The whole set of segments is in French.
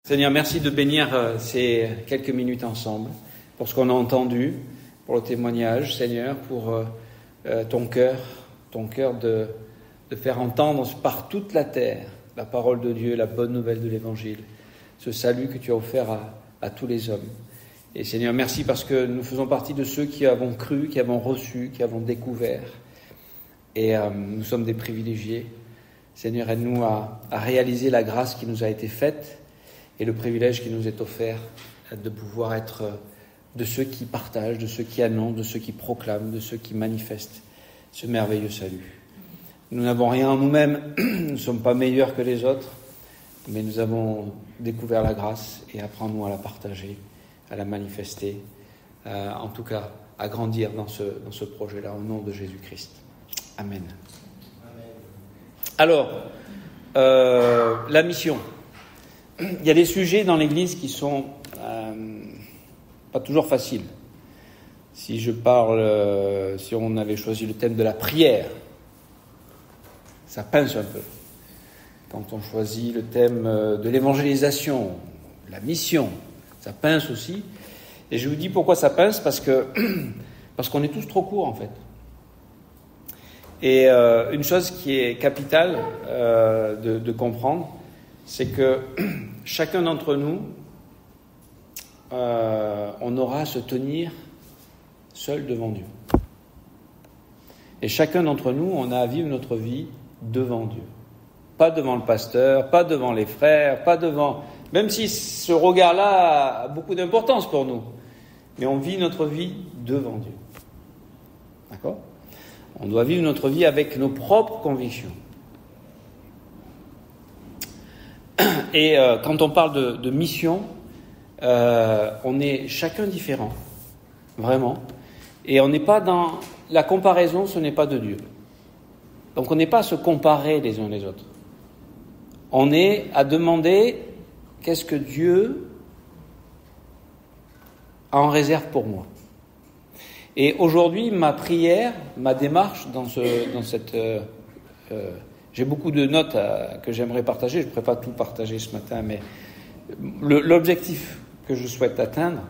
Seigneur, merci de bénir ces quelques minutes ensemble, pour ce qu'on a entendu, pour le témoignage, Seigneur, pour ton cœur de faire entendre par toute la terre la parole de Dieu, la bonne nouvelle de l'Évangile, ce salut que tu as offert à tous les hommes. Et Seigneur, merci parce que nous faisons partie de ceux qui avons cru, qui avons reçu, qui avons découvert. Et nous sommes des privilégiés. Seigneur, aide-nous à réaliser la grâce qui nous a été faite et le privilège qui nous est offert de pouvoir être de ceux qui partagent, de ceux qui annoncent, de ceux qui proclament, de ceux qui manifestent ce merveilleux salut. Nous n'avons rien en nous-mêmes, nous ne sommes pas meilleurs que les autres, mais nous avons découvert la grâce et apprends-nous à la partager, à la manifester, en tout cas à grandir dans ce projet-là, au nom de Jésus-Christ. Amen. Alors, la mission. Il y a des sujets dans l'Église qui sont pas toujours faciles. Si on avait choisi le thème de la prière, ça pince un peu. Quand on choisit le thème de l'évangélisation, la mission, ça pince aussi. Et je vous dis pourquoi ça pince, parce qu'on est tous trop courts en fait. Et une chose qui est capitale de comprendre, c'est que chacun d'entre nous, on aura à se tenir seul devant Dieu. Et chacun d'entre nous, on a à vivre notre vie devant Dieu. Pas devant le pasteur, pas devant les frères, pas devant... Même si ce regard-là a beaucoup d'importance pour nous. Mais on vit notre vie devant Dieu. D'accord ? On doit vivre notre vie avec nos propres convictions. Et quand on parle de mission, on est chacun différent, vraiment. Et on n'est pas dans... La comparaison, ce n'est pas de Dieu. Donc on n'est pas à se comparer les uns les autres. On est à demander qu'est-ce que Dieu a en réserve pour moi. Et aujourd'hui, ma prière, ma démarche dans cette... j'ai beaucoup de notes que j'aimerais partager. Je ne pourrais pas tout partager ce matin, mais l'objectif que je souhaite atteindre,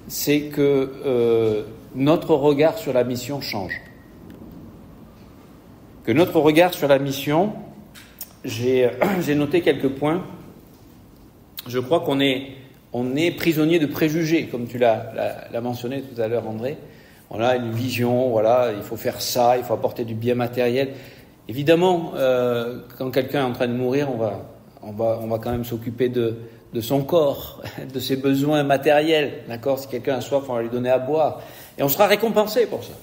c'est que notre regard sur la mission change. Que notre regard sur la mission, j'ai noté quelques points. Je crois qu'on est prisonnier de préjugés, comme tu l'as mentionné tout à l'heure, André. On a une vision, voilà, il faut faire ça, il faut apporter du bien matériel. Évidemment, quand quelqu'un est en train de mourir, on va quand même s'occuper de son corps, de ses besoins matériels. D'accord ? Si quelqu'un a soif, on va lui donner à boire. Et on sera récompensé pour ça.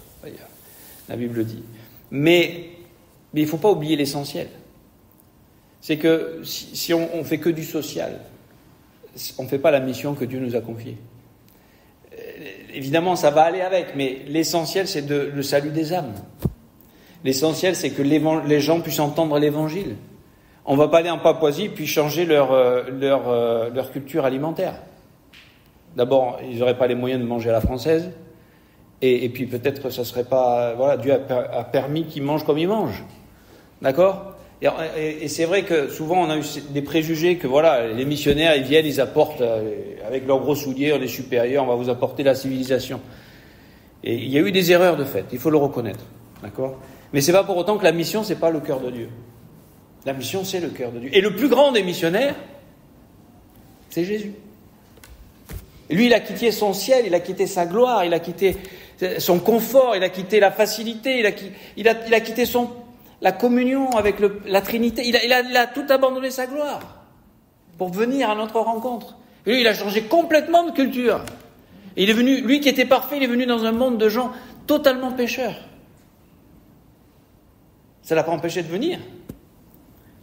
La Bible le dit. Mais il ne faut pas oublier l'essentiel. C'est que si on fait que du social, on ne fait pas la mission que Dieu nous a confiée. Évidemment, ça va aller avec, mais l'essentiel, c'est le salut des âmes. L'essentiel, c'est que les gens puissent entendre l'Évangile. On ne va pas aller en Papouasie puis changer leur culture alimentaire. D'abord, ils n'auraient pas les moyens de manger à la française. Et puis peut-être ça serait pas... Voilà, Dieu a permis qu'ils mangent comme ils mangent. D'accord ? Et c'est vrai que souvent on a eu des préjugés que voilà, les missionnaires, ils viennent, ils apportent, avec leurs gros souliers, on est supérieurs, on va vous apporter la civilisation. Et il y a eu des erreurs de fait, il faut le reconnaître. D'accord ? Mais c'est pas pour autant que la mission, c'est pas le cœur de Dieu. La mission, c'est le cœur de Dieu. Et le plus grand des missionnaires, c'est Jésus. Lui, il a quitté son ciel, il a quitté sa gloire, il a quitté son confort, il a quitté la facilité, il a quitté la communion avec la Trinité. Il a tout abandonné sa gloire pour venir à notre rencontre. Et lui, il a changé complètement de culture. Et il est venu, lui qui était parfait, il est venu dans un monde de gens totalement pécheurs. Ça ne l'a pas empêché de venir.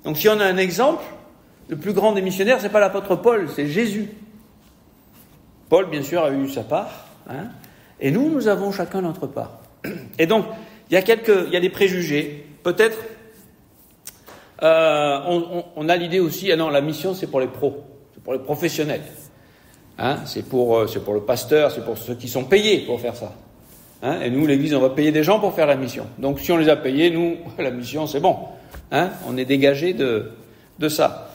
Donc si on a un exemple, le plus grand des missionnaires, c'est pas l'apôtre Paul, c'est Jésus. Paul, bien sûr, a eu sa part, hein, et nous avons chacun notre part. Et donc, il y a des préjugés. Peut-être, on a l'idée aussi, la mission, c'est pour les pros, c'est pour les professionnels. Hein, c'est pour le pasteur, c'est pour ceux qui sont payés pour faire ça. Hein, et nous, l'Église, on va payer des gens pour faire la mission. Donc, si on les a payés, nous, la mission, c'est bon. Hein, on est dégagé de ça.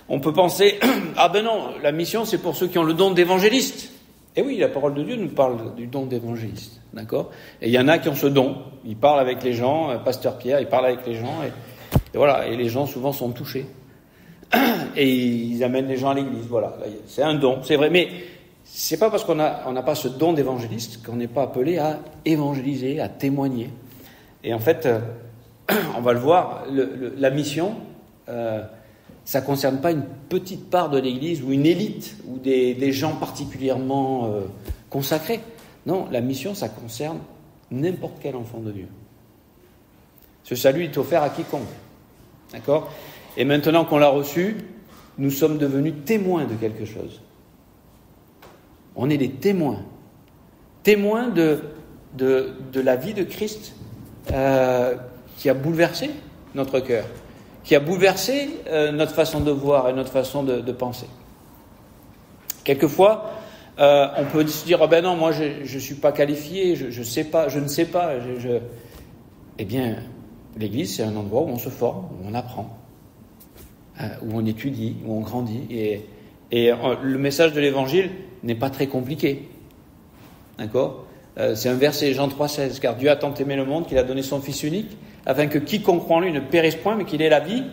On peut penser, ah ben non, la mission c'est pour ceux qui ont le don d'évangéliste. Et oui, la parole de Dieu nous parle du don d'évangéliste, d'accord? Et il y en a qui ont ce don, ils parlent avec les gens, Pasteur Pierre, il parle avec les gens, et voilà, et les gens souvent sont touchés. Et ils amènent les gens à l'église, voilà, c'est un don, c'est vrai, mais c'est pas parce qu'on n'a pas ce don d'évangéliste qu'on n'est pas appelé à évangéliser, à témoigner. Et en fait, on va le voir, la mission, ça ne concerne pas une petite part de l'Église ou une élite ou des gens particulièrement consacrés. Non, la mission, ça concerne n'importe quel enfant de Dieu. Ce salut est offert à quiconque. D'accord ? Et maintenant qu'on l'a reçu, nous sommes devenus témoins de quelque chose. On est des témoins. Témoins de la vie de Christ qui a bouleversé notre cœur, qui a bouleversé notre façon de voir et notre façon de penser. Quelquefois, on peut se dire, oh ben non, moi je suis pas qualifié, je sais pas, je ne sais pas. Eh bien, l'Église, c'est un endroit où on se forme, où on apprend, où on étudie, où on grandit. Et le message de l'Évangile n'est pas très compliqué. D'accord ? C'est un verset, Jean 3,16, car Dieu a tant aimé le monde qu'il a donné son Fils unique, afin que quiconque croit en lui ne périsse point, mais qu'il ait la vie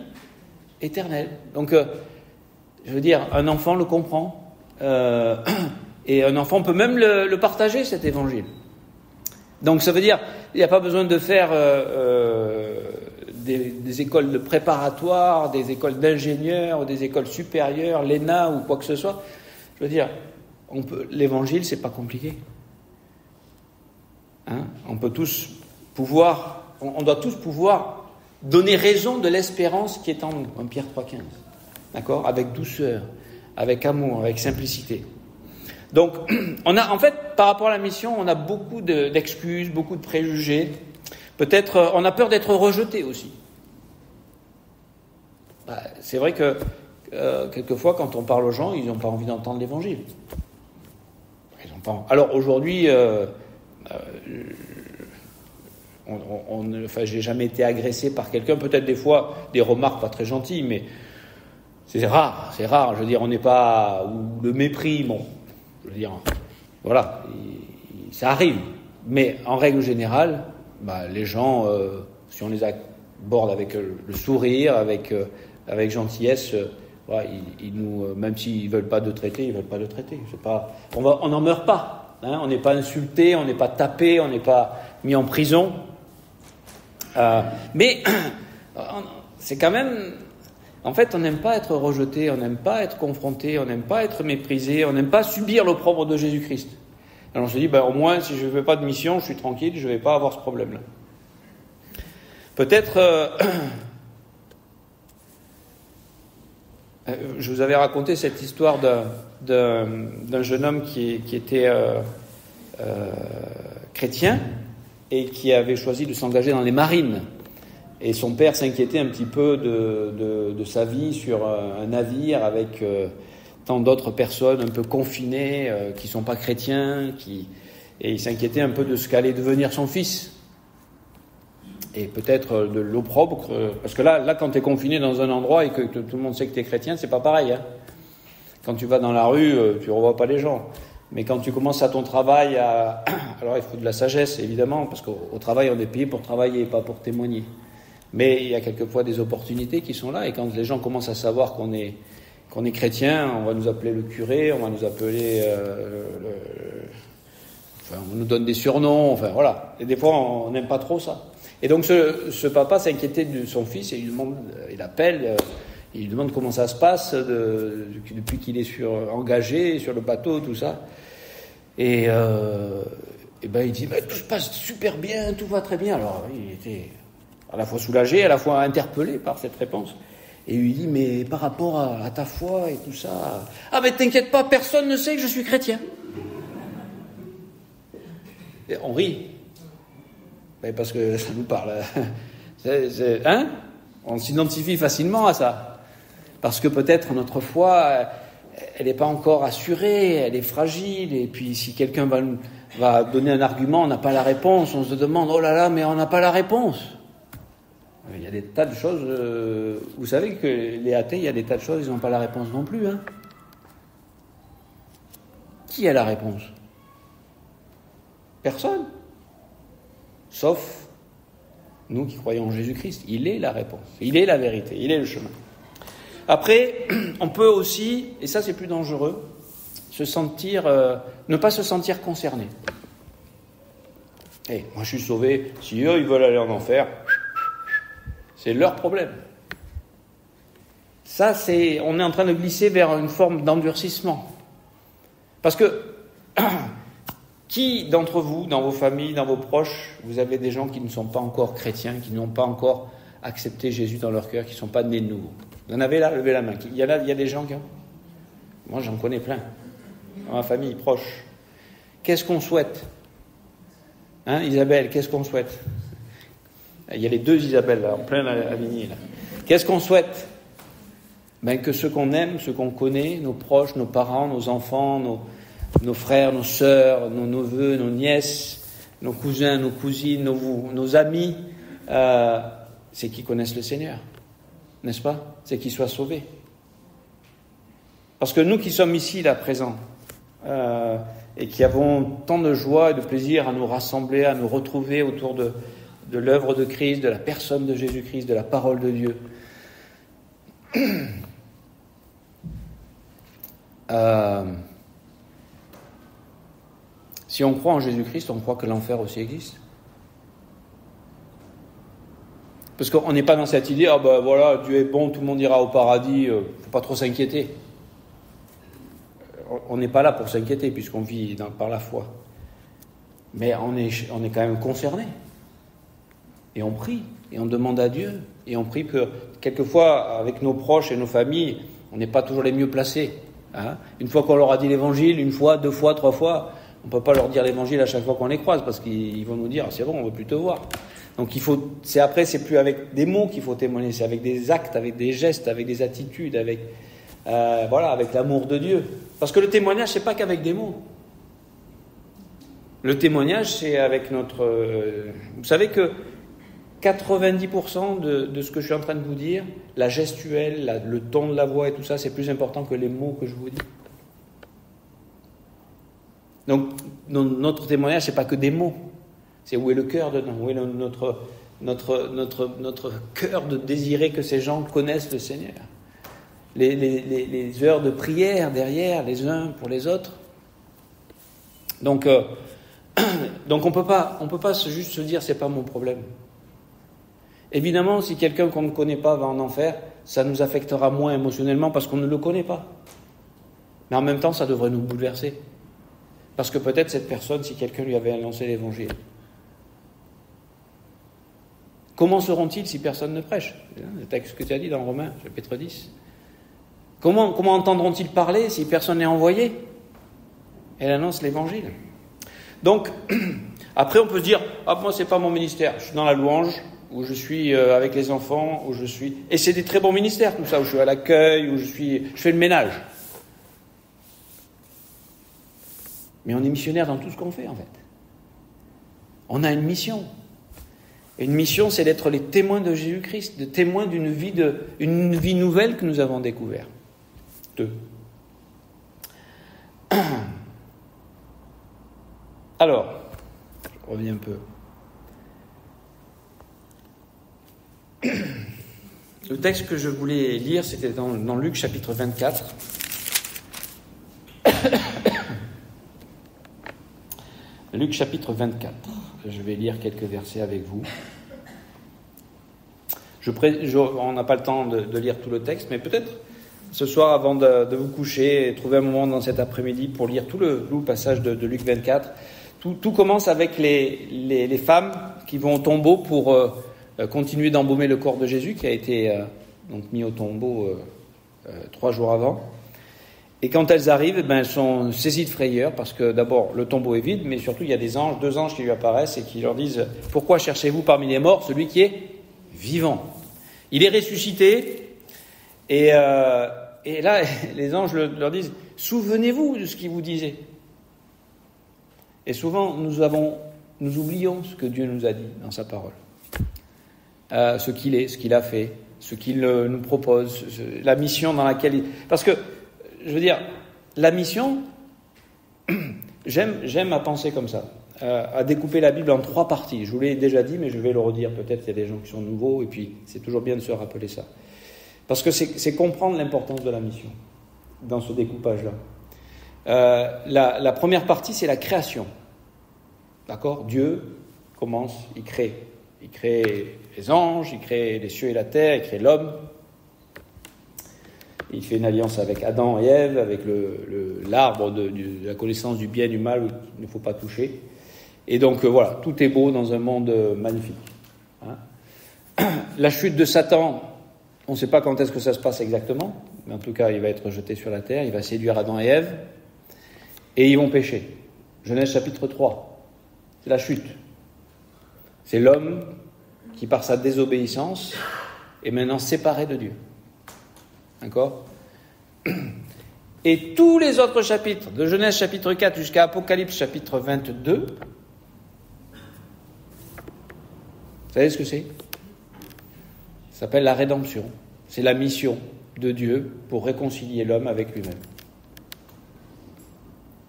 éternelle. Donc, je veux dire, un enfant le comprend, et un enfant peut même le partager, cet évangile. Donc, ça veut dire, il n'y a pas besoin de faire des écoles de préparatoires, des écoles d'ingénieurs, ou des écoles supérieures, l'ENA ou quoi que ce soit. Je veux dire, l'évangile, c'est pas compliqué. Hein, on doit tous pouvoir donner raison de l'espérance qui est en nous, en Pierre 3,15. D'accord ? Avec douceur, avec amour, avec simplicité. Donc, en fait, par rapport à la mission, on a beaucoup d'excuses, beaucoup de préjugés. Peut-être, on a peur d'être rejeté aussi. C'est vrai que, quelquefois, quand on parle aux gens, ils n'ont pas envie d'entendre l'évangile. Ils ont pas... Alors, aujourd'hui, j'ai jamais été agressé par quelqu'un, peut-être des fois des remarques pas très gentilles, mais c'est rare, je veux dire, on n'est pas, ou le mépris, bon, je veux dire, voilà, ça arrive, mais en règle générale, les gens, si on les aborde avec le sourire, avec gentillesse, voilà, ils nous, même s'ils veulent pas de traiter, ils veulent pas de traiter, c'est pas, on n'en meurt pas. Hein, on n'est pas insulté, on n'est pas tapé, on n'est pas mis en prison. Mais c'est quand même... En fait, on n'aime pas être rejeté, on n'aime pas être confronté, on n'aime pas être méprisé, on n'aime pas subir l'opprobre de Jésus-Christ. Alors on se dit, au moins, si je ne fais pas de mission, je suis tranquille, je ne vais pas avoir ce problème-là. Peut-être... je vous avais raconté cette histoire d'un jeune homme qui était chrétien et qui avait choisi de s'engager dans les marines. Et son père s'inquiétait un petit peu de sa vie sur un navire avec tant d'autres personnes un peu confinées, qui ne sont pas chrétiens, et il s'inquiétait un peu de ce qu'allait devenir son fils. Et peut-être de l'opprobre, parce que là quand tu es confiné dans un endroit et que tout le monde sait que tu es chrétien, c'est pas pareil. Hein. Quand tu vas dans la rue, tu ne revois pas les gens. Mais quand tu commences à ton travail, alors il faut de la sagesse, évidemment, parce qu'au travail, on est payé pour travailler, pas pour témoigner. Mais il y a quelquefois des opportunités qui sont là, et quand les gens commencent à savoir qu'on est chrétien, on va nous appeler le curé, on va nous appeler... on nous donne des surnoms, enfin voilà. Et des fois, on n'aime pas trop ça. Et donc ce papa s'inquiétait de son fils et il lui demande comment ça se passe depuis qu'il est engagé sur le bateau, tout ça. Et il dit tout se passe super bien, tout va très bien. Alors il était à la fois soulagé, à la fois interpellé par cette réponse. Et il lui dit mais par rapport à ta foi et tout ça, mais t'inquiète pas, personne ne sait que je suis chrétien. Et on rit. Mais parce que ça nous parle. On s'identifie facilement à ça. Parce que peut-être notre foi, elle n'est pas encore assurée, elle est fragile. Et puis si quelqu'un va donner un argument, on n'a pas la réponse. On se demande, oh là là, mais on n'a pas la réponse. Il y a des tas de choses... vous savez que les athées, il y a des tas de choses, ils n'ont pas la réponse non plus. Hein. Qui a la réponse? Personne. Sauf nous qui croyons en Jésus-Christ. Il est la réponse. Il est la vérité. Il est le chemin. Après, on peut aussi, et ça c'est plus dangereux, ne pas se sentir concerné. Moi je suis sauvé, si eux ils veulent aller en enfer, c'est leur problème. Ça on est en train de glisser vers une forme d'endurcissement. Parce que, qui d'entre vous, dans vos familles, dans vos proches, vous avez des gens qui ne sont pas encore chrétiens, qui n'ont pas encore accepté Jésus dans leur cœur, qui ne sont pas nés de nouveau? Vous en avez là? Levez la main. Il y a des gens qui ont... Moi j'en connais plein. Dans ma famille proche. Qu'est-ce qu'on souhaite? Hein, Isabelle, qu'est-ce qu'on souhaite? Il y a les deux Isabelle là, en plein aligné là. Qu'est-ce qu'on souhaite? Que ceux qu'on aime, ceux qu'on connaît, nos proches, nos parents, nos enfants, nos frères, nos sœurs, nos neveux, nos nièces, nos cousins, nos cousines, nos amis, c'est qu'ils connaissent le Seigneur, n'est-ce pas? C'est qu'ils soient sauvés. Parce que nous qui sommes ici, là, présents, et qui avons tant de joie et de plaisir à nous rassembler, à nous retrouver autour de l'œuvre de Christ, de la personne de Jésus-Christ, de la parole de Dieu. Si on croit en Jésus-Christ, on croit que l'enfer aussi existe. Parce qu'on n'est pas dans cette idée, voilà, Dieu est bon, tout le monde ira au paradis, faut pas trop s'inquiéter. On n'est pas là pour s'inquiéter puisqu'on vit par la foi. Mais on est quand même concerné. Et on prie, et on demande à Dieu, et on prie que quelquefois, avec nos proches et nos familles, on n'est pas toujours les mieux placés. Hein. Une fois qu'on leur a dit l'évangile, une fois, 2 fois, 3 fois, on ne peut pas leur dire l'évangile à chaque fois qu'on les croise, parce qu'ils vont nous dire, c'est bon, on ne veut plus te voir. Donc c'est plus avec des mots qu'il faut témoigner, c'est avec des actes, avec des gestes, avec des attitudes, avec l'amour de Dieu. Parce que le témoignage, c'est pas qu'avec des mots. Le témoignage, c'est avec notre... vous savez que 90% de ce que je suis en train de vous dire, la gestuelle, le ton de la voix et tout ça, c'est plus important que les mots que je vous dis. Donc, notre témoignage, c'est pas que des mots. C'est où est le cœur dedans, où est notre cœur de désirer que ces gens connaissent le Seigneur. Les heures de prière derrière, les uns pour les autres. Donc on peut pas juste se dire c'est pas mon problème. Évidemment, si quelqu'un qu'on ne connaît pas va en enfer, ça nous affectera moins émotionnellement parce qu'on ne le connaît pas. Mais en même temps, ça devrait nous bouleverser. Parce que peut-être cette personne, si quelqu'un lui avait annoncé l'évangile, comment seront-ils si personne ne prêche? Le texte que tu as dit dans Romains, chapitre 10. Comment entendront-ils parler si personne n'est envoyé? Elle annonce l'évangile. Donc, après on peut se dire, moi c'est pas mon ministère, je suis dans la louange, où je suis avec les enfants, où je suis... Et c'est des très bons ministères, tout ça, où je suis à l'accueil, où je fais le ménage. Mais on est missionnaire dans tout ce qu'on fait, en fait. On a une mission. Et une mission, c'est d'être les témoins de Jésus-Christ, de témoins d'une vie nouvelle que nous avons découverte. Alors, je reviens un peu. Le texte que je voulais lire, c'était dans Luc chapitre 24. Luc chapitre 24. Je vais lire quelques versets avec vous. On n'a pas le temps de lire tout le texte, mais peut-être ce soir, avant de vous coucher, trouver un moment dans cet après-midi pour lire tout le passage de Luc 24. Tout commence avec les femmes qui vont au tombeau pour continuer d'embaumer le corps de Jésus, qui a été donc mis au tombeau 3 jours avant. Et quand elles arrivent, elles sont saisies de frayeur, parce que d'abord, le tombeau est vide, mais surtout, il y a 2 anges qui lui apparaissent et qui leur disent « Pourquoi cherchez-vous parmi les morts celui qui est vivant ?» Il est ressuscité, et là, les anges leur disent « Souvenez-vous de ce qu'il vous disait. » Et souvent, nous oublions ce que Dieu nous a dit dans sa parole. ce qu'il est, ce qu'il a fait, ce qu'il nous propose, la mission dans laquelle il... Parce que, je veux dire, la mission, j'aime à penser comme ça, à découper la Bible en 3 parties. Je vous l'ai déjà dit, mais je vais le redire, peut-être qu'il y a des gens qui sont nouveaux, et puis c'est toujours bien de se rappeler ça. Parce que c'est comprendre l'importance de la mission, dans ce découpage-là. La première partie, c'est la création. D'accord ? Dieu commence, il crée. Il crée les anges, il crée les cieux et la terre, il crée l'homme. Il fait une alliance avec Adam et Ève, avec l'arbre de la connaissance du bien et du mal qu'il ne faut pas toucher. Et donc voilà, tout est beau dans un monde magnifique. Hein ? La chute de Satan, on ne sait pas quand est-ce que ça se passe exactement, mais en tout cas, il va être jeté sur la terre, il va séduire Adam et Ève, et ils vont pécher. Genèse chapitre 3, c'est la chute. C'est l'homme qui, par sa désobéissance, est maintenant séparé de Dieu. D'accord ? Et tous les autres chapitres, de Genèse chapitre 4 jusqu'à Apocalypse chapitre 22, vous savez ce que c'est ? Ça s'appelle la rédemption. C'est la mission de Dieu pour réconcilier l'homme avec lui-même.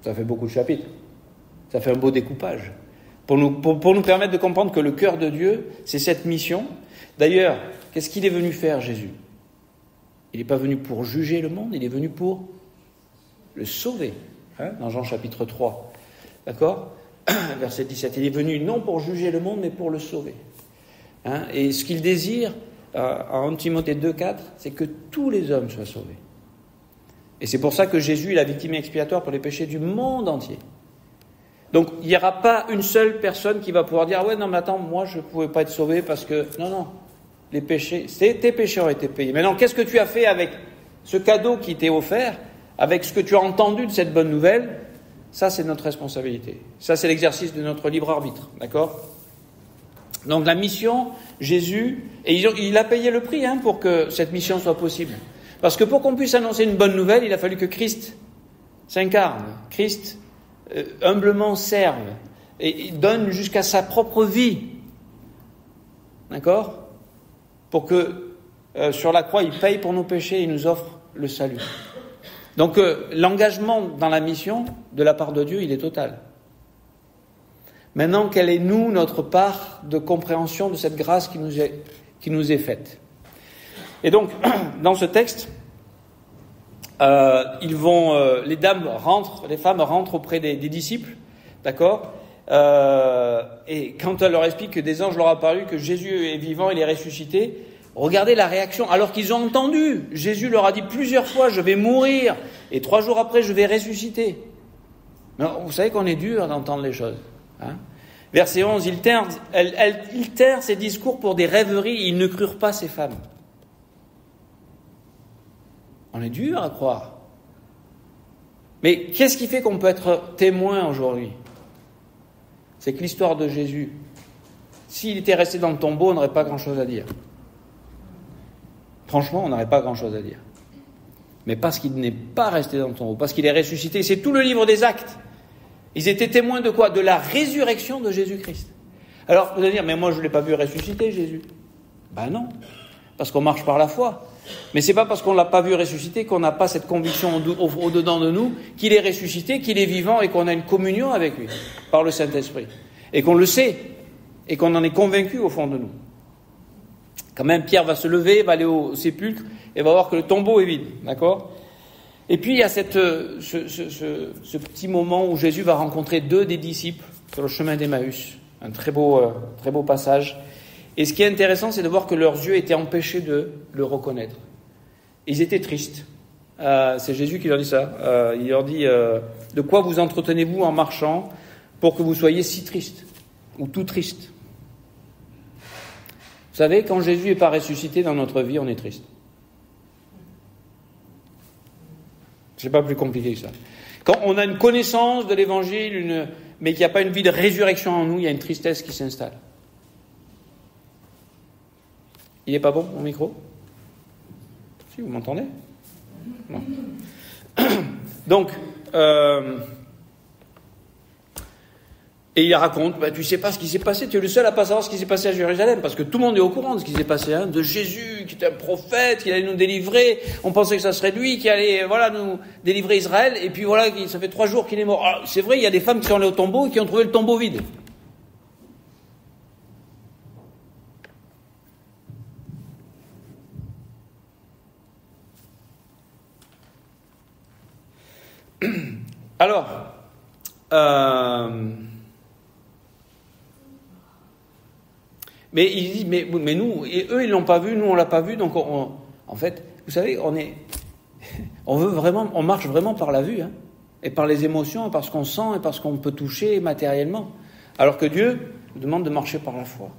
Ça fait beaucoup de chapitres. Ça fait un beau découpage. Pour nous permettre de comprendre que le cœur de Dieu, c'est cette mission. D'ailleurs, qu'est-ce qu'il est venu faire, Jésus ? Il n'est pas venu pour juger le monde, il est venu pour le sauver. Dans Jean chapitre 3. D'accord ? Verset 17. Il est venu non pour juger le monde, mais pour le sauver. Et ce qu'il désire, en 1 Timothée 2,4, c'est que tous les hommes soient sauvés. Et c'est pour ça que Jésus est la victime expiatoire pour les péchés du monde entier. Donc, il n'y aura pas une seule personne qui va pouvoir dire « Ah ouais, non, mais attends, moi, je ne pouvais pas être sauvé parce que... » Non, les péchés, tes péchés ont été payés. Maintenant, qu'est-ce que tu as fait avec ce cadeau qui t'est offert, avec ce que tu as entendu de cette bonne nouvelle ? Ça, c'est notre responsabilité. Ça, c'est l'exercice de notre libre arbitre. D'accord ? Donc, la mission, Jésus... Et il a payé le prix pour que cette mission soit possible. Parce que pour qu'on puisse annoncer une bonne nouvelle, il a fallu que Christ s'incarne. Christ... humblement serve et donne jusqu'à sa propre vie, d'accord ? Pour que sur la croix il paye pour nos péchés et il nous offre le salut. Donc l'engagement dans la mission de la part de Dieu, il est total. Maintenant, quelle est notre part de compréhension de cette grâce qui nous est faite ? Et donc dans ce texte, les femmes rentrent auprès des disciples, d'accord ? Et quand elle leur explique que des anges leur ont apparu, que Jésus est vivant, il est ressuscité, regardez la réaction. Alors qu'ils ont entendu, Jésus leur a dit plusieurs fois, je vais mourir, et 3 jours après, je vais ressusciter. Mais vous savez qu'on est dur d'entendre les choses. Verset 11, ils tinrent ces discours pour des rêveries, ils ne crurent pas ces femmes. On est dur à croire. Mais qu'est-ce qui fait qu'on peut être témoin aujourd'hui ? C'est que l'histoire de Jésus, s'il était resté dans le tombeau, on n'aurait pas grand-chose à dire. Franchement, on n'aurait pas grand-chose à dire. Mais parce qu'il n'est pas resté dans le tombeau, parce qu'il est ressuscité, c'est tout le livre des Actes. Ils étaient témoins de quoi ? De la résurrection de Jésus-Christ. Alors, vous allez dire, mais moi je ne l'ai pas vu ressusciter, Jésus. Ben non, parce qu'on marche par la foi. Mais c'est pas parce qu'on l'a pas vu ressusciter qu'on n'a pas cette conviction au-dedans de nous qu'il est ressuscité, qu'il est vivant et qu'on a une communion avec lui par le Saint-Esprit. Et qu'on le sait et qu'on en est convaincu au fond de nous. Quand même, Pierre va se lever, va aller au sépulcre et va voir que le tombeau est vide. D'accord ? Et puis il y a ce petit moment où Jésus va rencontrer 2 des disciples sur le chemin d'Emmaüs. Un très beau passage. Et ce qui est intéressant, c'est de voir que leurs yeux étaient empêchés de le reconnaître. Ils étaient tristes. C'est Jésus qui leur dit ça. Il leur dit « De quoi vous entretenez-vous en marchant pour que vous soyez si tristes ou tout tristes ?» Vous savez, quand Jésus n'est pas ressuscité dans notre vie, on est triste. C'est pas plus compliqué que ça. Quand on a une connaissance de l'Évangile, mais qu'il n'y a pas une vie de résurrection en nous, il y a une tristesse qui s'installe. Il n'est pas bon, mon micro ? Si, vous m'entendez ? Non. Donc, Et il raconte, tu sais pas ce qui s'est passé, tu es le seul à pas savoir ce qui s'est passé à Jérusalem, parce que tout le monde est au courant de ce qui s'est passé, de Jésus, qui était un prophète, qui allait nous délivrer, on pensait que ça serait lui qui allait, nous délivrer Israël, et puis voilà, ça fait 3 jours qu'il est mort. Alors, c'est vrai, il y a des femmes qui sont allées au tombeau et qui ont trouvé le tombeau vide. Alors, mais il dit, mais nous, et eux ils l'ont pas vu, nous on l'a pas vu, donc en fait, vous savez, on marche vraiment par la vue, et par les émotions, et par ce qu'on sent, et par ce qu'on peut toucher matériellement. Alors que Dieu nous demande de marcher par la foi.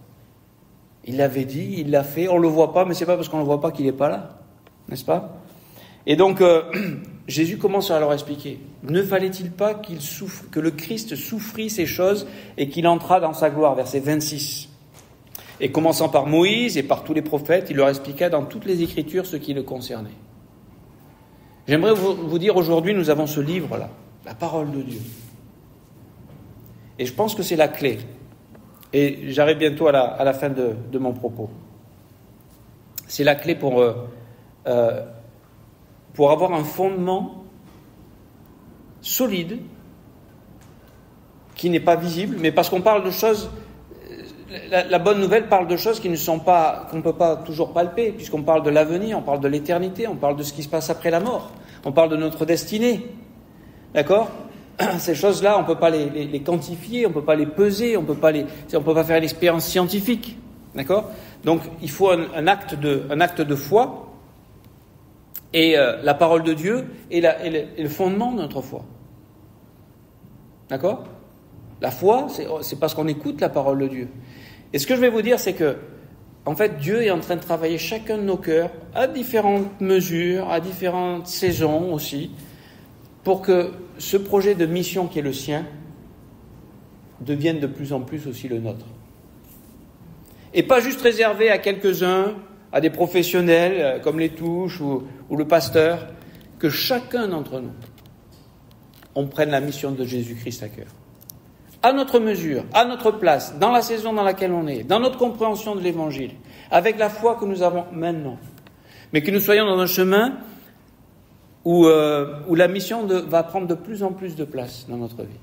Il l'avait dit, il l'a fait, on le voit pas, mais c'est pas parce qu'on le voit pas qu'il est pas là, n'est-ce pas? Et donc, Jésus commence à leur expliquer. Ne fallait-il pas que le Christ souffrit ces choses et qu'il entra dans sa gloire, verset 26. Et commençant par Moïse et par tous les prophètes, il leur expliqua dans toutes les Écritures ce qui le concernait. J'aimerais vous dire, aujourd'hui, nous avons ce livre-là, la parole de Dieu. Et je pense que c'est la clé. Et j'arrive bientôt à la fin de mon propos. C'est la clé pour avoir un fondement solide, qui n'est pas visible, mais parce qu'on parle de choses, la bonne nouvelle parle de choses qu'on ne peut pas toujours palper, puisqu'on parle de l'avenir, on parle de l'éternité, on parle de ce qui se passe après la mort, on parle de notre destinée, d'accord ? Ces choses-là, on ne peut pas les quantifier, on ne peut pas les peser, on ne peut pas faire une expérience scientifique, d'accord ? Donc, il faut un acte de foi, et la parole de Dieu est le fondement de notre foi. D'accord ? La foi, c'est parce qu'on écoute la parole de Dieu. Et ce que je vais vous dire, c'est que, en fait, Dieu est en train de travailler chacun de nos cœurs à différentes mesures, à différentes saisons aussi, pour que ce projet de mission qui est le sien devienne de plus en plus aussi le nôtre. Et pas juste réservé à quelques-uns, à des professionnels comme les touches ou le pasteur, que chacun d'entre nous, on prenne la mission de Jésus-Christ à cœur. À notre mesure, à notre place, dans la saison dans laquelle on est, dans notre compréhension de l'Évangile, avec la foi que nous avons maintenant. Mais que nous soyons dans un chemin où la mission va prendre de plus en plus de place dans notre vie.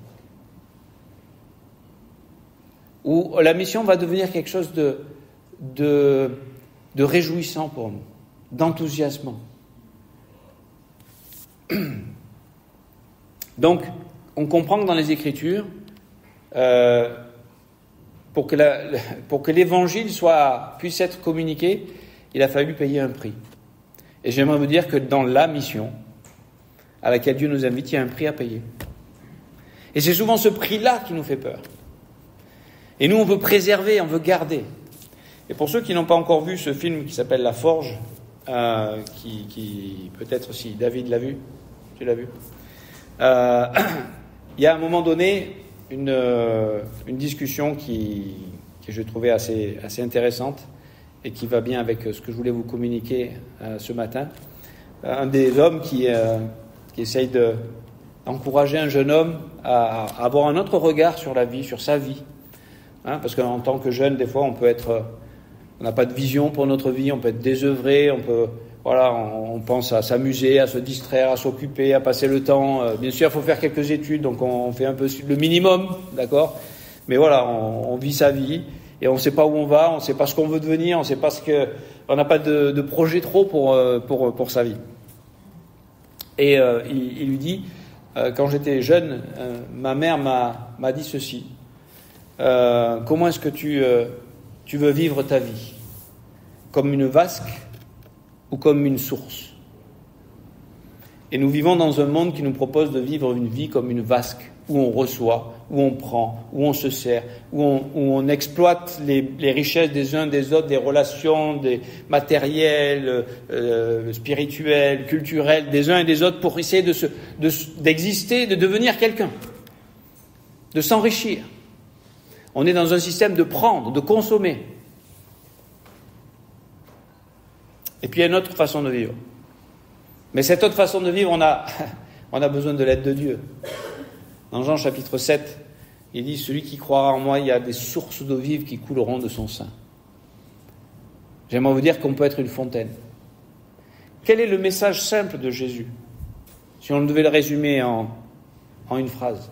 Où la mission va devenir quelque chose de réjouissant pour nous, d'enthousiasmant. Donc, on comprend que dans les Écritures, pour que l'Évangile puisse être communiqué, il a fallu payer un prix. Et j'aimerais vous dire que dans la mission à laquelle Dieu nous invite, il y a un prix à payer. Et c'est souvent ce prix-là qui nous fait peur. Et nous, on veut préserver, on veut garder. Et pour ceux qui n'ont pas encore vu ce film qui s'appelle La Forge, qui peut-être si David l'a vu, tu l'as vu, il y a à un moment donné une discussion que je trouvais assez intéressante et qui va bien avec ce que je voulais vous communiquer ce matin. Un des hommes qui essaye d'encourager un jeune homme à avoir un autre regard sur la vie, sur sa vie. Parce qu'en tant que jeune, des fois, on n'a pas de vision pour notre vie, on peut être désœuvré, on pense à s'amuser, à se distraire, à s'occuper, à passer le temps. Bien sûr, il faut faire quelques études, donc on fait un peu le minimum, d'accord ? Mais voilà, on vit sa vie et on ne sait pas où on va, on ne sait pas ce qu'on veut devenir, on ne sait pas on n'a pas de projet trop pour sa vie. Et il lui dit, quand j'étais jeune, ma mère m'a dit ceci. Comment est-ce que tu veux vivre ta vie ? Comme une vasque ou comme une source ? Et nous vivons dans un monde qui nous propose de vivre une vie comme une vasque, où on reçoit, où on prend, où on se sert, où on exploite les richesses des uns des autres, des relations, des matériels, spirituels, culturels, des uns et des autres, pour essayer d'exister, de devenir quelqu'un, de s'enrichir. On est dans un système de prendre, de consommer. Et puis il y a une autre façon de vivre. Mais cette autre façon de vivre, on a besoin de l'aide de Dieu. Dans Jean chapitre 7, Il dit, celui qui croira en moi, il y a des sources d'eau vive qui couleront de son sein. J'aimerais vous dire qu'on peut être une fontaine. Quel est le message simple de Jésus, si on devait le résumer en une phrase?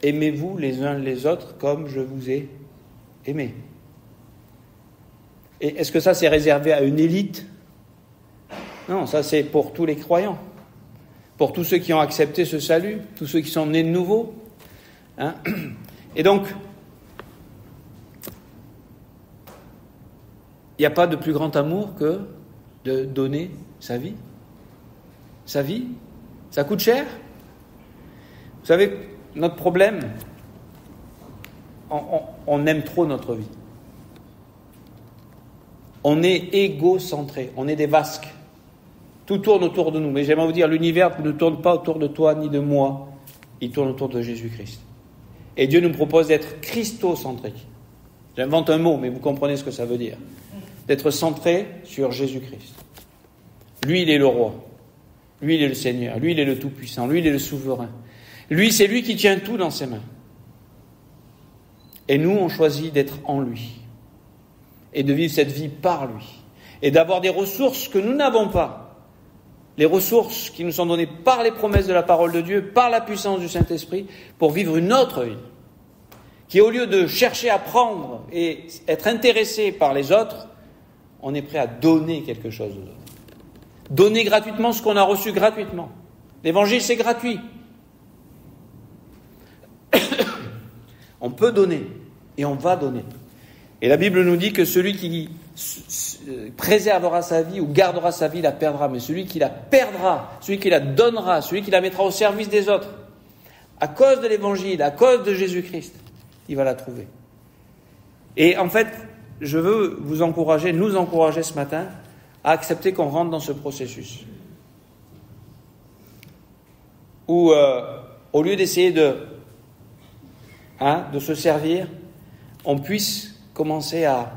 Aimez-vous les uns les autres comme je vous ai aimé. Et est-ce que ça c'est réservé à une élite? Non, ça c'est pour tous les croyants, pour tous ceux qui ont accepté ce salut, tous ceux qui sont nés de nouveau. Hein? Et donc, il n'y a pas de plus grand amour que de donner sa vie. Sa vie, ça coûte cher. Vous savez, notre problème, on aime trop notre vie. On est égocentré, on est des vasques. Tout tourne autour de nous. Mais j'aimerais vous dire, l'univers ne tourne pas autour de toi ni de moi. Il tourne autour de Jésus-Christ. Et Dieu nous propose d'être christocentrique. J'invente un mot, mais vous comprenez ce que ça veut dire. D'être centré sur Jésus-Christ. Lui, il est le roi. Lui, il est le Seigneur. Lui, il est le Tout-Puissant. Lui, il est le souverain. Lui, c'est lui qui tient tout dans ses mains. Et nous, on choisit d'être en lui. Et de vivre cette vie par lui. Et d'avoir des ressources que nous n'avons pas. Les ressources qui nous sont données par les promesses de la parole de Dieu, par la puissance du Saint-Esprit, pour vivre une autre vie. Qui, au lieu de chercher à prendre et être intéressé par les autres, on est prêt à donner quelque chose aux autres. Donner gratuitement ce qu'on a reçu gratuitement. L'évangile, c'est gratuit. On peut donner et on va donner. Et la Bible nous dit que celui qui préservera sa vie ou gardera sa vie la perdra. Mais celui qui la perdra, celui qui la donnera, celui qui la mettra au service des autres, à cause de l'évangile, à cause de Jésus-Christ, il va la trouver. Et en fait, je veux vous encourager, nous encourager ce matin à accepter qu'on rentre dans ce processus. Où, au lieu d'essayer de se servir, on puisse commencer à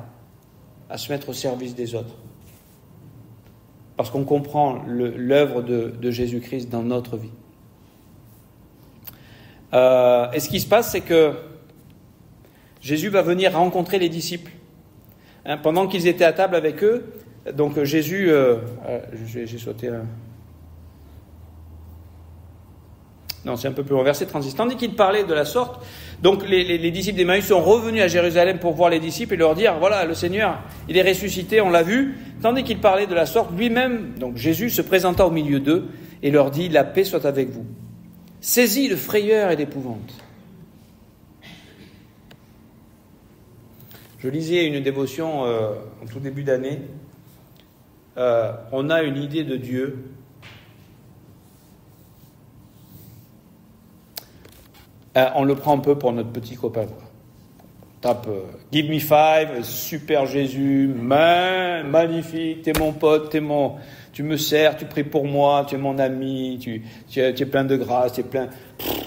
se mettre au service des autres. Parce qu'on comprend l'œuvre de Jésus-Christ dans notre vie. Et ce qui se passe, c'est que Jésus va venir rencontrer les disciples. Pendant qu'ils étaient à table avec eux, donc Jésus... j'ai sauté un... Non, c'est un peu plus renversé, 36. Tandis qu'il parlait de la sorte, donc les disciples d'Emmaüs sont revenus à Jérusalem pour voir les disciples et leur dire, voilà, le Seigneur, il est ressuscité, on l'a vu. Tandis qu'il parlait de la sorte, lui-même, donc Jésus, se présenta au milieu d'eux et leur dit, la paix soit avec vous. Saisis de frayeur et d'épouvante. Je lisais une dévotion en tout début d'année. On a une idée de Dieu. On le prend un peu pour notre petit copain. On tape Give me five, super Jésus, magnifique, t'es mon pote, tu me sers, tu pries pour moi, tu es mon ami, tu es plein de grâce,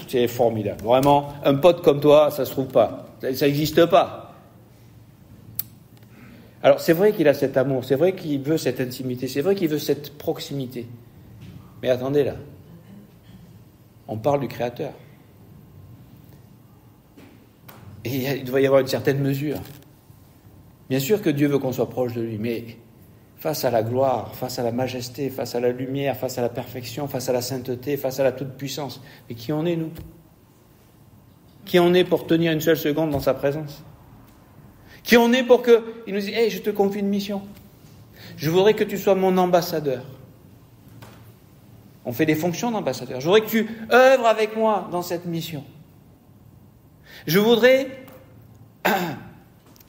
tu es formidable. Vraiment, un pote comme toi, ça se trouve pas, ça n'existe pas. Alors c'est vrai qu'il a cet amour, c'est vrai qu'il veut cette intimité, c'est vrai qu'il veut cette proximité. Mais attendez là, on parle du Créateur. Et il doit y avoir une certaine mesure. Bien sûr que Dieu veut qu'on soit proche de lui, mais face à la gloire, face à la majesté, face à la lumière, face à la perfection, face à la sainteté, face à la toute-puissance, mais qui en est, nous? Qui en est pour tenir une seule seconde dans sa présence? Qui en est pour qu'il nous dise, hey, je te confie une mission. Je voudrais que tu sois mon ambassadeur. On fait des fonctions d'ambassadeur. Je voudrais que tu œuvres avec moi dans cette mission. Je voudrais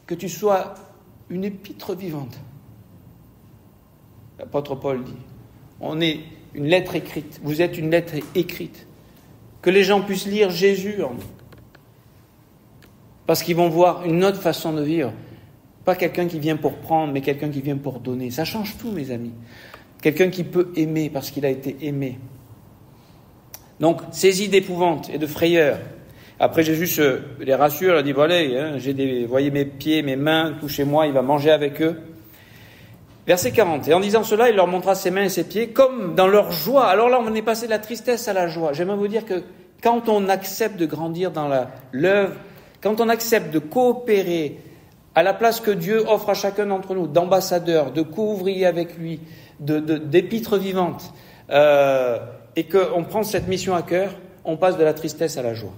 que tu sois une épître vivante. L'apôtre Paul dit, on est une lettre écrite. Vous êtes une lettre écrite. Que les gens puissent lire Jésus en nous. Parce qu'ils vont voir une autre façon de vivre. Pas quelqu'un qui vient pour prendre, mais quelqu'un qui vient pour donner. Ça change tout, mes amis. Quelqu'un qui peut aimer parce qu'il a été aimé. Donc, saisi d'épouvante et de frayeur. Après, Jésus les rassure, il a dit, voilà, voyez mes pieds, mes mains, touchez-moi, il va manger avec eux. Verset 40. Et en disant cela, il leur montra ses mains et ses pieds, comme dans leur joie. Alors là, on est passé de la tristesse à la joie. J'aimerais vous dire que quand on accepte de grandir dans l'œuvre, quand on accepte de coopérer à la place que Dieu offre à chacun d'entre nous, d'ambassadeurs, de co-ouvriers avec lui, d'épîtres vivantes, et qu'on prend cette mission à cœur, on passe de la tristesse à la joie.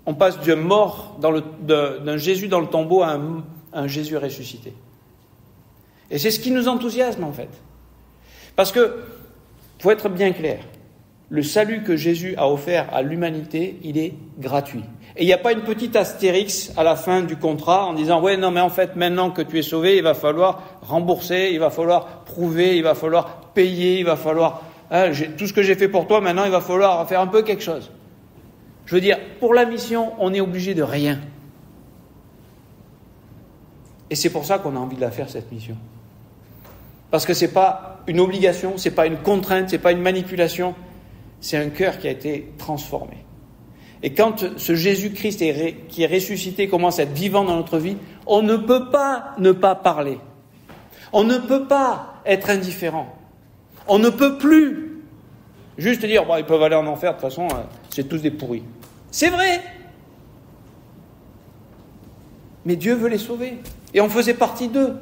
On passe d'un mort, d'un Jésus dans le tombeau à un Jésus ressuscité. Et c'est ce qui nous enthousiasme en fait. Parce que, faut être bien clair, le salut que Jésus a offert à l'humanité, il est gratuit. Et il n'y a pas une petite astérix à la fin du contrat en disant « Ouais, non, mais en fait, maintenant que tu es sauvé, il va falloir rembourser, il va falloir prouver, il va falloir payer, il va falloir... tout ce que j'ai fait pour toi, maintenant, il va falloir faire un peu quelque chose. » Je veux dire, pour la mission, on est obligé de rien. Et c'est pour ça qu'on a envie de la faire, cette mission. Parce que ce n'est pas une obligation, ce n'est pas une contrainte, ce n'est pas une manipulation. C'est un cœur qui a été transformé. Et quand ce Jésus-Christ qui est ressuscité commence à être vivant dans notre vie, on ne peut pas ne pas parler. On ne peut pas être indifférent. On ne peut plus juste dire ils peuvent aller en enfer, de toute façon, c'est tous des pourris. C'est vrai. Mais Dieu veut les sauver. Et on faisait partie d'eux.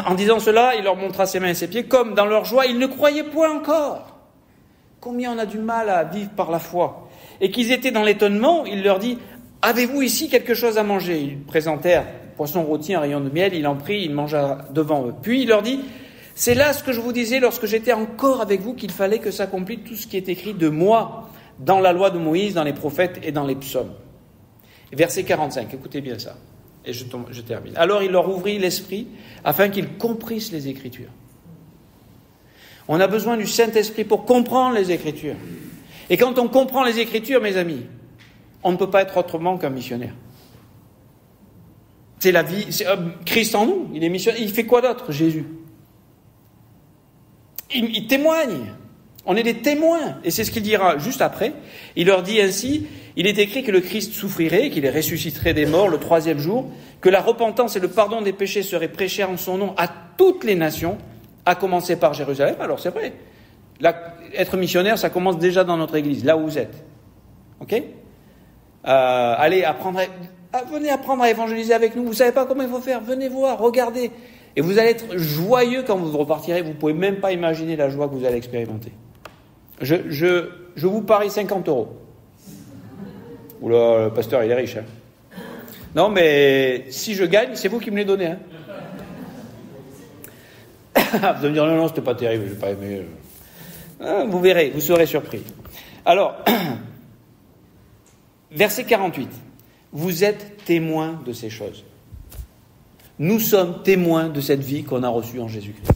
En disant cela, il leur montra ses mains et ses pieds, comme dans leur joie, ils ne croyaient point encore. Combien on a du mal à vivre par la foi. Et qu'ils étaient dans l'étonnement, il leur dit, avez-vous ici quelque chose à manger? Ils présentèrent poisson rôti, un rayon de miel, il en prit, il mangea devant eux. Puis il leur dit, c'est là ce que je vous disais lorsque j'étais encore avec vous, qu'il fallait que s'accomplisse tout ce qui est écrit de moi dans la loi de Moïse, dans les prophètes et dans les psaumes. Verset 45, écoutez bien ça. Et je termine. Alors il leur ouvrit l'esprit afin qu'ils comprissent les Écritures. On a besoin du Saint-Esprit pour comprendre les Écritures. Et quand on comprend les Écritures, mes amis, on ne peut pas être autrement qu'un missionnaire. C'est la vie, c'est Christ en nous, il est missionnaire. Il fait quoi d'autre, Jésus? Il témoigne. On est des témoins. Et c'est ce qu'il dira juste après. Il leur dit ainsi, il est écrit que le Christ souffrirait, qu'il ressusciterait des morts le 3e jour, que la repentance et le pardon des péchés seraient prêchés en son nom à toutes les nations, à commencer par Jérusalem. Alors c'est vrai, être missionnaire, ça commence déjà dans notre église, là où vous êtes. Ok? Allez, venez apprendre à évangéliser avec nous. Vous ne savez pas comment il faut faire, venez voir, regardez. Et vous allez être joyeux quand vous repartirez. Vous ne pouvez même pas imaginer la joie que vous allez expérimenter. Je vous parie 50 €. Oula, le pasteur, il est riche. Hein. Non, mais si je gagne, c'est vous qui me les donnez. Hein. Vous allez me dire, non, c'était pas terrible, je n'ai pas aimé. Vous verrez, vous serez surpris. Alors, verset 48. Vous êtes témoins de ces choses. Nous sommes témoins de cette vie qu'on a reçue en Jésus-Christ.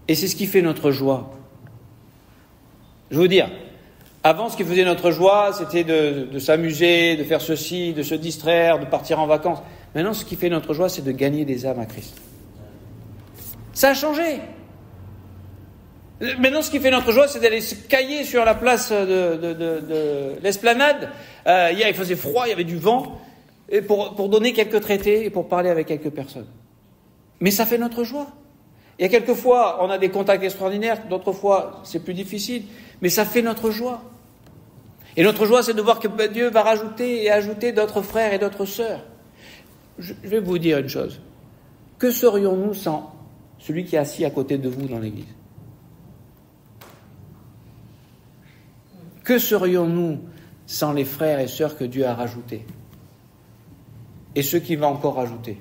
Et c'est ce qui fait notre joie. Je veux dire, avant, ce qui faisait notre joie, c'était de s'amuser, de faire ceci, de se distraire, de partir en vacances. Maintenant, ce qui fait notre joie, c'est de gagner des âmes à Christ. Ça a changé. Maintenant, ce qui fait notre joie, c'est d'aller se cailler sur la place de l'esplanade. Hier, il faisait froid, il y avait du vent, et pour donner quelques traités et pour parler avec quelques personnes. Mais ça fait notre joie. Il y a quelques fois, on a des contacts extraordinaires, d'autres fois, c'est plus difficile, mais ça fait notre joie. Et notre joie, c'est de voir que Dieu va rajouter et ajouter d'autres frères et d'autres sœurs. Je vais vous dire une chose. Que serions-nous sans celui qui est assis à côté de vous dans l'église? Que serions-nous sans les frères et sœurs que Dieu a rajoutés? Et ceux qu'il va encore rajouter?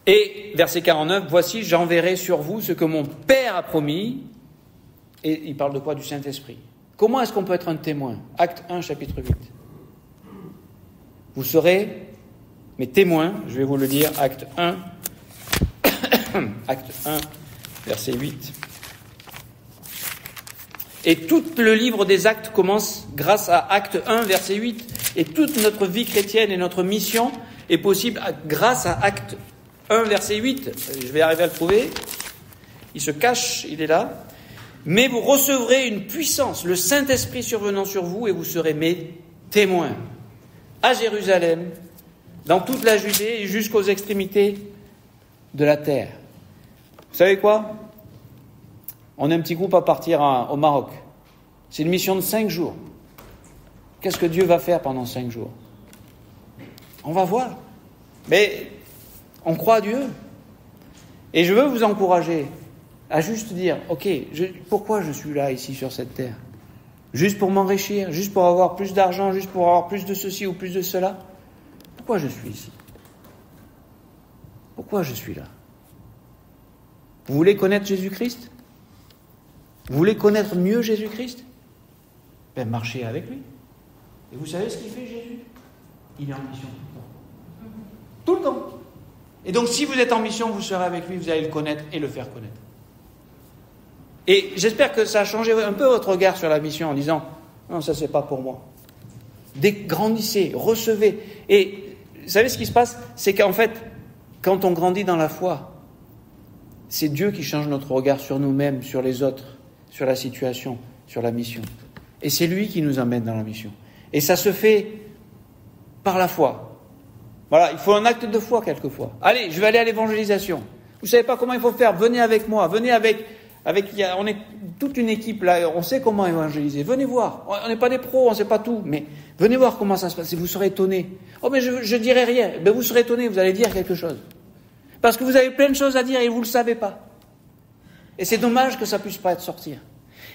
Et, verset 49, « Voici, j'enverrai sur vous ce que mon Père a promis. » Et il parle de quoi? Du Saint-Esprit. Comment est-ce qu'on peut être un témoin? Acte 1, chapitre 8. Vous serez mes témoins, je vais vous le dire, acte 1, acte 1, verset 8. Et tout le livre des actes commence grâce à acte 1, verset 8. Et toute notre vie chrétienne et notre mission est possible grâce à acte 1, verset 8. Je vais arriver à le trouver. Il se cache, il est là. Mais vous recevrez une puissance, le Saint-Esprit survenant sur vous, et vous serez mes témoins. À Jérusalem, dans toute la Judée et jusqu'aux extrémités de la terre. Vous savez quoi? On est un petit groupe à partir au Maroc. C'est une mission de 5 jours. Qu'est-ce que Dieu va faire pendant 5 jours? On va voir. Mais on croit à Dieu. Et je veux vous encourager à juste dire, ok, pourquoi je suis là, ici, sur cette terre? Juste pour m'enrichir, juste pour avoir plus d'argent, juste pour avoir plus de ceci ou plus de cela? Pourquoi je suis ici? Pourquoi je suis là? Vous voulez connaître Jésus-Christ? Vous voulez connaître mieux Jésus-Christ? Ben, marchez avec lui. Et vous savez ce qu'il fait, Jésus? Il est en mission tout le temps. Tout le temps. Et donc, si vous êtes en mission, vous serez avec lui, vous allez le connaître et le faire connaître. Et j'espère que ça a changé un peu votre regard sur la mission en disant, non, ça c'est pas pour moi. Grandissez, recevez. Et vous savez ce qui se passe? C'est qu'en fait, quand on grandit dans la foi, c'est Dieu qui change notre regard sur nous-mêmes, sur les autres, sur la situation, sur la mission. Et c'est lui qui nous emmène dans la mission. Et ça se fait par la foi. Voilà, il faut un acte de foi quelquefois. Allez, je vais aller à l'évangélisation. Vous savez pas comment il faut faire? Venez avec moi, venez on est toute une équipe là, on sait comment évangéliser. Venez voir. On n'est pas des pros, on ne sait pas tout, mais venez voir comment ça se passe et vous serez étonnés. Oh, mais je dirai rien. Ben, vous serez étonnés, vous allez dire quelque chose. Parce que vous avez plein de choses à dire et vous ne le savez pas. Et c'est dommage que ça ne puisse pas être sortir.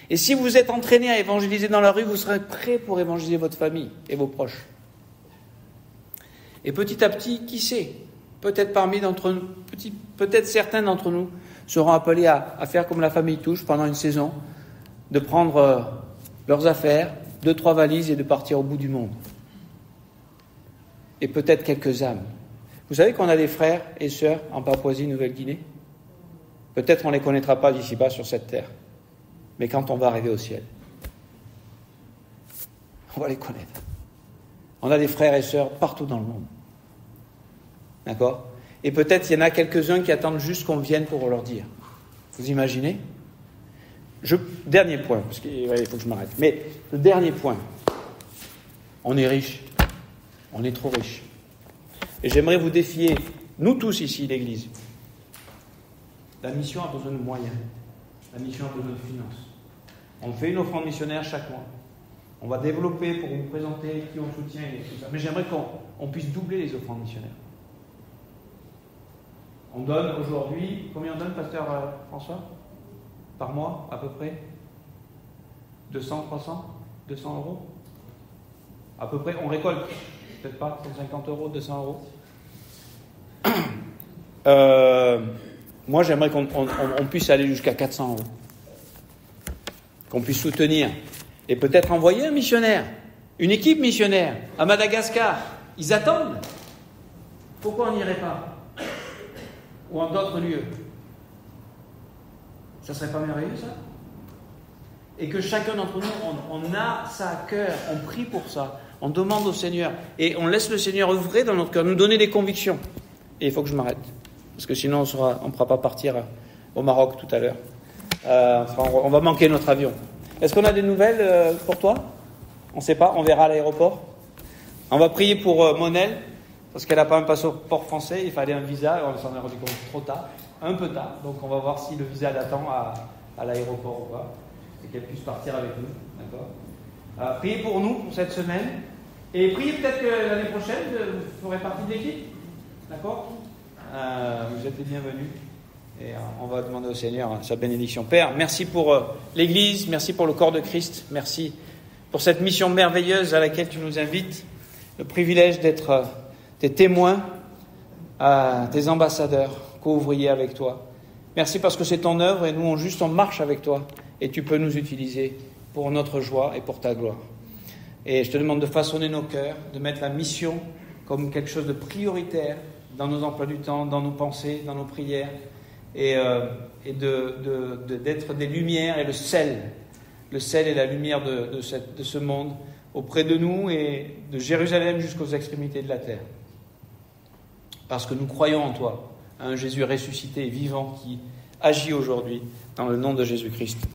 Et si vous êtes entraîné à évangéliser dans la rue, vous serez prêt pour évangéliser votre famille et vos proches. Et petit à petit, qui sait, peut-être certains d'entre nous seront appelés à faire comme la famille Touche pendant une saison, de prendre leurs affaires, 2-3 valises et de partir au bout du monde. Et peut-être quelques âmes. Vous savez qu'on a des frères et sœurs en Papouasie-Nouvelle-Guinée? Peut-être on ne les connaîtra pas d'ici-bas sur cette terre. Mais quand on va arriver au ciel, on va les connaître. On a des frères et sœurs partout dans le monde. D'accord? Et peut-être il y en a quelques-uns qui attendent juste qu'on vienne pour leur dire. Vous imaginez? Dernier point, parce qu'il faut que je m'arrête. Mais le dernier point, on est riche. On est trop riche. Et j'aimerais vous défier, nous tous ici, l'Église. La mission a besoin de moyens. La mission a besoin de finances. On fait une offrande missionnaire chaque mois. On va développer pour vous présenter qui on soutient et tout ça. Mais j'aimerais qu'on puisse doubler les offrandes missionnaires. On donne aujourd'hui, combien on donne, pasteur François? Par mois, à peu près 200, 300, 200 euros? À peu près, on récolte. Peut-être pas, 150 euros, 200 euros. Moi, j'aimerais qu'on puisse aller jusqu'à 400 euros. Qu'on puisse soutenir. Et peut-être envoyer un missionnaire, une équipe missionnaire à Madagascar. Ils attendent. Pourquoi on n'irait pas? Ou en d'autres lieux. Ça serait pas merveilleux, ça? Et que chacun d'entre nous, on a ça à cœur, on prie pour ça, on demande au Seigneur, et on laisse le Seigneur œuvrer dans notre cœur, nous donner des convictions. Et il faut que je m'arrête, parce que sinon on ne pourra pas partir au Maroc tout à l'heure. On va manquer notre avion. Est-ce qu'on a des nouvelles pour toi? On ne sait pas, on verra à l'aéroport. On va prier pour Monel, parce qu'elle n'a pas un passeport français, il fallait un visa, et on s'en est rendu compte trop tard, un peu tard, donc on va voir si le visa l'attend à l'aéroport ou pas, et qu'elle puisse partir avec nous, d'accord? Priez pour nous, pour cette semaine, et priez peut-être que l'année prochaine, vous ferez partie de l'équipe, d'accord? Vous êtes les bienvenus, et on va demander au Seigneur sa bénédiction. Père, merci pour l'Église, merci pour le corps de Christ, merci pour cette mission merveilleuse à laquelle tu nous invites, le privilège d'être tes témoins, tes ambassadeurs, co-ouvriers avec toi. Merci parce que c'est ton œuvre et nous on marche avec toi et tu peux nous utiliser pour notre joie et pour ta gloire. Et je te demande de façonner nos cœurs, de mettre la mission comme quelque chose de prioritaire dans nos emplois du temps, dans nos pensées, dans nos prières et d'être des lumières et le sel et la lumière de ce monde auprès de nous et de Jérusalem jusqu'aux extrémités de la terre. Parce que nous croyons en toi, un Jésus ressuscité et vivant qui agit aujourd'hui dans le nom de Jésus-Christ.